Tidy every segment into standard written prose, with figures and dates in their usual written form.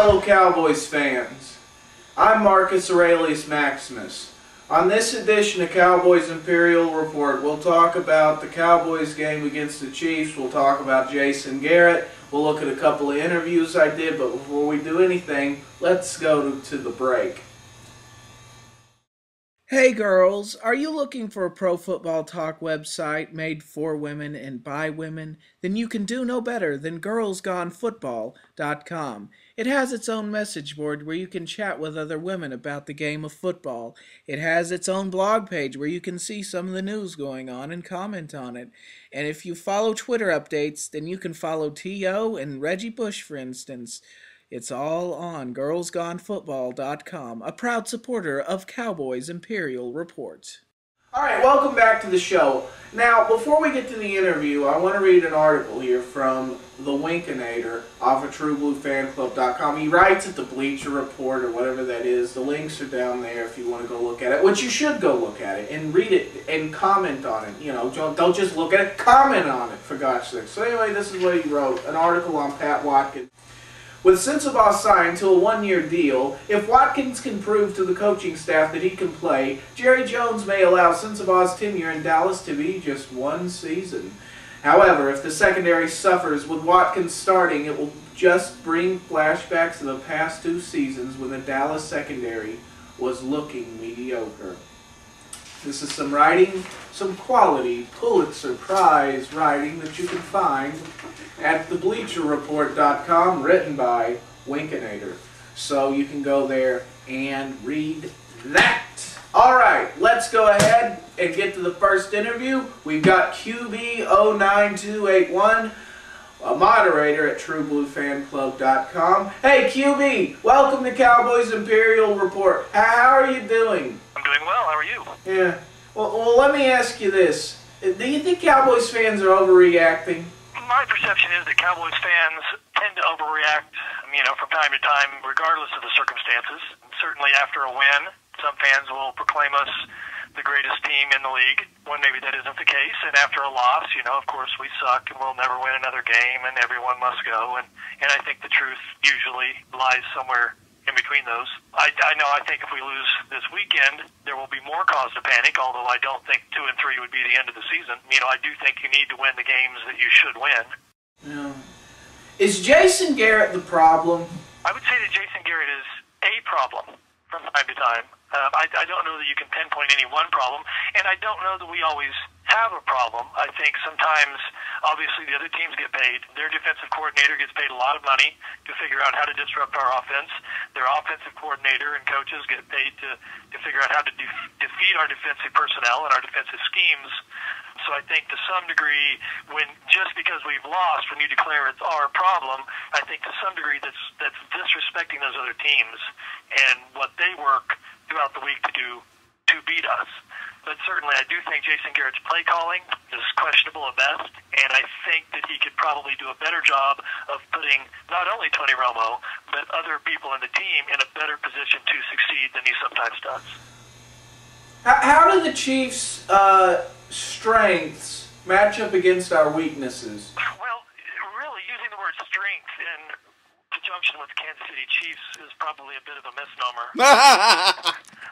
fellow Cowboys fans. I'm Marcus Aurelius Maximus. On this edition of Cowboys Imperial Report, we'll talk about the Cowboys game against the Chiefs. We'll talk about Jason Garrett. We'll look at a couple of interviews I did, but before we do anything, let's go to the break. Hey girls, are you looking for a pro football talk website made for women and by women? Then you can do no better than girlsgonefootball.com. It has its own message board where you can chat with other women about the game of football. It has its own blog page where you can see some of the news going on and comment on it. And if you follow Twitter updates, then you can follow T.O. and Reggie Bush, for instance. It's all on girlsgonefootball.com, a proud supporter of Cowboys Imperial Report. Alright, welcome back to the show. Now, before we get to the interview, I want to read an article here from the Winkinator off of TrueBlueFanClub.com. He writes at the Bleacher Report or whatever that is. The links are down there if you want to go look at it, which you should go look at it and read it and comment on it. You know, don't just look at it, comment on it, for gosh sake. So anyway, this is what he wrote, an article on Pat Watkins. With Sensabaugh signed to a one-year deal, if Watkins can prove to the coaching staff that he can play, Jerry Jones may allow Sensabaugh's tenure in Dallas to be just one season. However, if the secondary suffers with Watkins starting, it will just bring flashbacks of the past two seasons when the Dallas secondary was looking mediocre. This is some writing, some quality Pulitzer Prize writing that you can find at thebleacherreport.com, written by Winkinator. So you can go there and read that. Alright, let's go ahead and get to the first interview. We've got QB09281, a moderator at TrueBlueFanClub.com. Hey QB, welcome to Cowboys Imperial Report. How are you doing? I'm doing well, how are you? Yeah. Well, let me ask you this. Do you think Cowboys fans are overreacting? My perception is that Cowboys fans tend to overreact, from time to time, regardless of the circumstances. Certainly after a win, some fans will proclaim us the greatest team in the league, when maybe that isn't the case. And after a loss, of course we suck and we'll never win another game and everyone must go. And I think the truth usually lies somewhere in between those. I think if we lose this weekend, there will be more cause to panic, although I don't think 2 and 3 would be the end of the season. I do think you need to win the games that you should win. Yeah. Is Jason Garrett the problem? I would say that Jason Garrett is a problem from time to time. I don't know that you can pinpoint any one problem, and I don't know that we always have a problem. I think sometimes, obviously, the other teams get paid. Their defensive coordinator gets paid a lot of money to figure out how to disrupt our offense. Their offensive coordinator and coaches get paid to figure out how to defeat our defensive personnel and our defensive schemes. So I think to some degree, just because we've lost, when you declare it's our problem, I think to some degree that's disrespecting those other teams and what they work throughout the week to do to beat us. But certainly I do think Jason Garrett's play calling is questionable at best, and I think that he could probably do a better job of putting not only Tony Romo, but other people in the team in a better position to succeed than he sometimes does. How do the Chiefs' strengths match up against our weaknesses? Well, really, using the word strength in conjunction with the Kansas City Chiefs is probably a bit of a misnomer.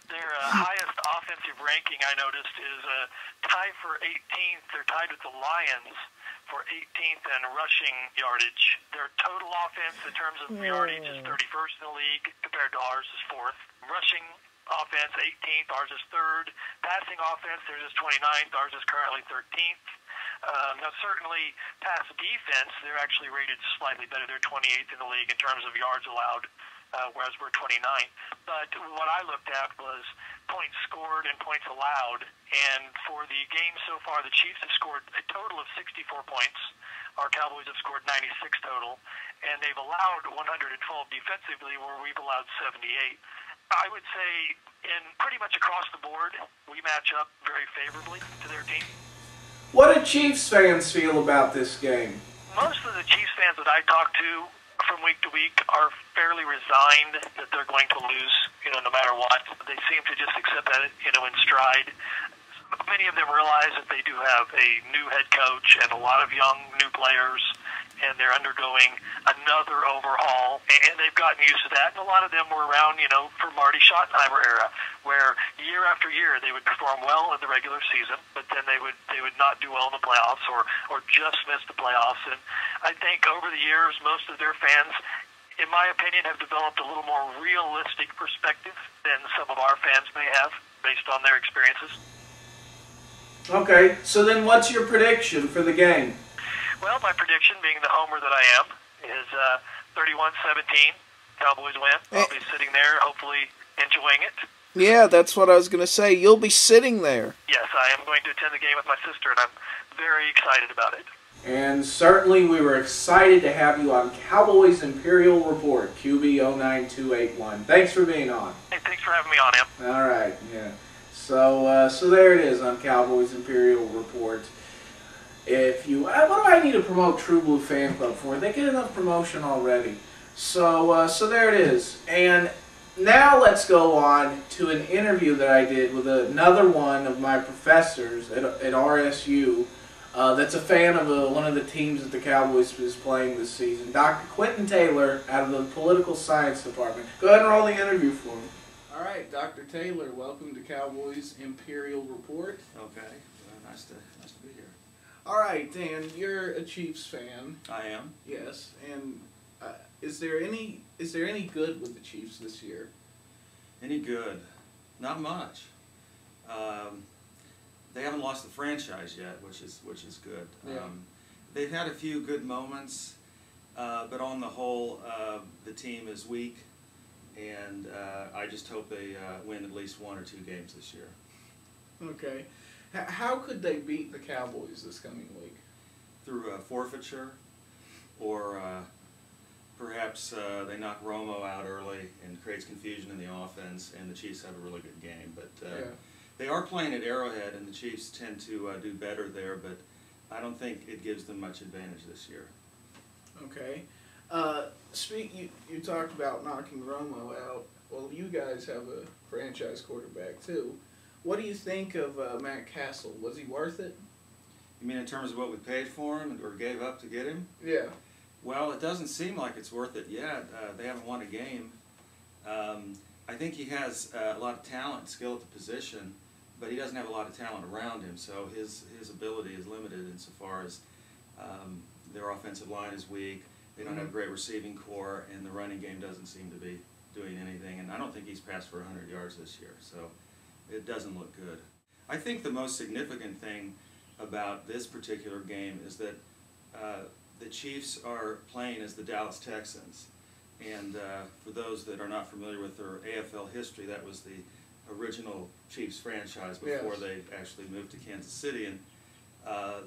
Their highest offensive ranking, I noticed, is tied for 18th. They're tied with the Lions for 18th in rushing yardage. Their total offense in terms of yardage is 31st in the league, compared to ours is 4th. Rushing offense, 18th. Ours is 3rd. Passing offense, theirs is 29th. Ours is currently 13th. Now, certainly, pass defense, they're actually rated slightly better. They're 28th in the league in terms of yards allowed, whereas we're 29th. But what I looked at was points scored and points allowed. And for the game so far, the Chiefs have scored a total of 64 points. Our Cowboys have scored 96 total. And they've allowed 112 defensively, where we've allowed 78. I would say in pretty much across the board, we match up very favorably to their team. What do Chiefs fans feel about this game? Most of the Chiefs fans that I talk to from week to week are fairly resigned that they're going to lose, no matter what. They seem to just accept that, in stride. Many of them realize that they do have a new head coach and a lot of young new players, and they're undergoing another overhaul, and they've gotten used to that. And a lot of them were around, for Marty Schottenheimer era, where year after year they would perform well in the regular season, but then they would not do well in the playoffs or just miss the playoffs. And I think over the years, most of their fans, in my opinion, have developed a little more realistic perspective than some of our fans may have based on their experiences. Okay, so then what's your prediction for the game? Well, my prediction, being the homer that I am, is 31-17. Cowboys win. I'll be sitting there, hopefully enjoying it. Yeah, that's what I was going to say. You'll be sitting there. Yes, I am going to attend the game with my sister, and I'm very excited about it. And certainly we were excited to have you on Cowboys Imperial Report, QB09281. Thanks for being on. Hey, thanks for having me on, Em. All right, yeah. So there it is on Cowboys Imperial Report. If you, what do I need to promote True Blue Fan Club for? They get enough promotion already. So there it is. And now let's go on to an interview that I did with another one of my professors at RSU. That's a fan of one of the teams that the Cowboys is playing this season. Dr. Quentin Taylor out of the Political Science Department. Go ahead and roll the interview for me. All right, Dr. Taylor, welcome to Cowboys Imperial Report. Okay, nice to be here. All right, Dan, you're a Chiefs fan. I am. Yes, and is there any good with the Chiefs this year? Any good? Not much. They haven't lost the franchise yet, which is good. Yeah. They've had a few good moments, but on the whole, the team is weak, and I just hope they win at least 1 or 2 games this year. Okay. How could they beat the Cowboys this coming week? Through a forfeiture, or perhaps they knock Romo out early and creates confusion in the offense, and the Chiefs have a really good game. But they are playing at Arrowhead, and the Chiefs tend to do better there, but I don't think it gives them much advantage this year. Okay. You talked about knocking Romo out. Well, you guys have a franchise quarterback, too. What do you think of Matt Castle? Was he worth it? You mean in terms of what we paid for him or gave up to get him? Yeah. Well, it doesn't seem like it's worth it yet. They haven't won a game. I think he has a lot of talent and skill at the position, but he doesn't have a lot of talent around him, so his ability is limited insofar as their offensive line is weak. They don't have a great receiving core, and the running game doesn't seem to be doing anything. And I don't think he's passed for 100 yards this year, so it doesn't look good. I think the most significant thing about this particular game is that the Chiefs are playing as the Dallas Texans. And for those that are not familiar with their AFL history, that was the original Chiefs franchise before they actually moved to Kansas City. And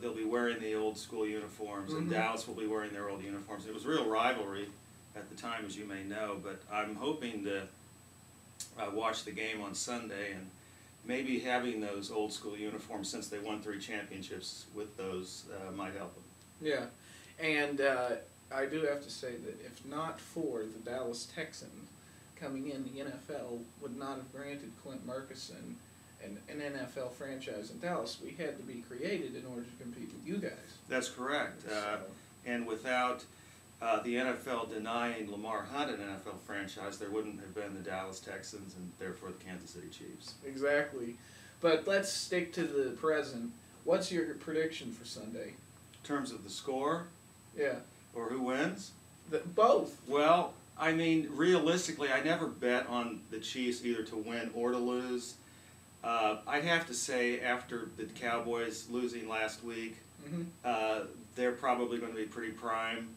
they'll be wearing the old school uniforms, and Dallas will be wearing their old uniforms. It was a real rivalry at the time, as you may know, but I'm hoping to watch the game on Sunday, and maybe having those old school uniforms, since they won 3 championships with those, might help them. Yeah, and I do have to say that if not for the Dallas Texans coming in, the NFL would not have granted Clint Murkison an NFL franchise in Dallas. We had to be created in order to compete with you guys. That's correct. And without the NFL denying Lamar Hunt an NFL franchise, there wouldn't have been the Dallas Texans and therefore the Kansas City Chiefs. Exactly. But let's stick to the present. What's your prediction for Sunday? In terms of the score? Yeah. Or who wins? Both. Well, I mean, realistically, I never bet on the Chiefs either to win or to lose. I'd have to say after the Cowboys losing last week, they're probably going to be pretty prime.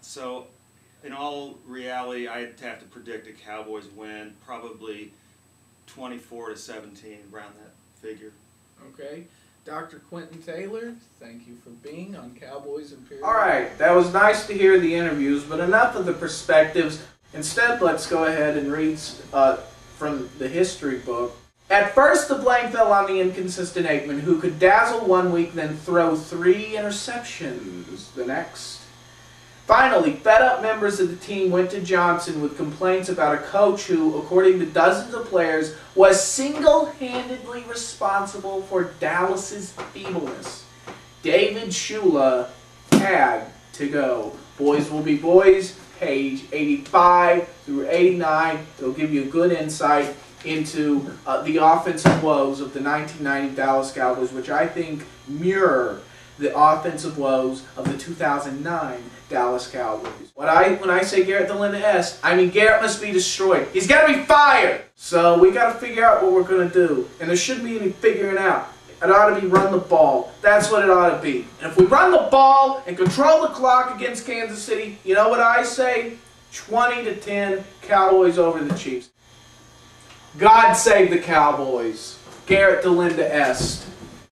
So in all reality, I'd have to predict a Cowboys win, probably 24-17, around that figure. Okay. Dr. Quentin Taylor, thank you for being on Cowboys Imperial. All right, that was nice to hear the interviews, but enough of the perspectives. Instead, let's go ahead and read from the history book. At first, the blank fell on the inconsistent Aikman, who could dazzle one week, then throw 3 interceptions the next. Finally, fed-up members of the team went to Johnson with complaints about a coach who, according to dozens of players, was single-handedly responsible for Dallas's feebleness. Dave Shula, tag, to go. Boys will be boys, page 85 through 89. It'll give you a good insight into the offensive woes of the 1990 Dallas Cowboys, which I think mirror the offensive woes of the 2009 Dallas Cowboys. When I say Garrett Delenda S, I mean Garrett must be destroyed. He's got to be fired! So we got to figure out what we're going to do. And there shouldn't be any figuring out. It ought to be run the ball. That's what it ought to be. And if we run the ball and control the clock against Kansas City, you know what I say? 20-10, Cowboys over the Chiefs. God save the Cowboys. Garrett Delenda S.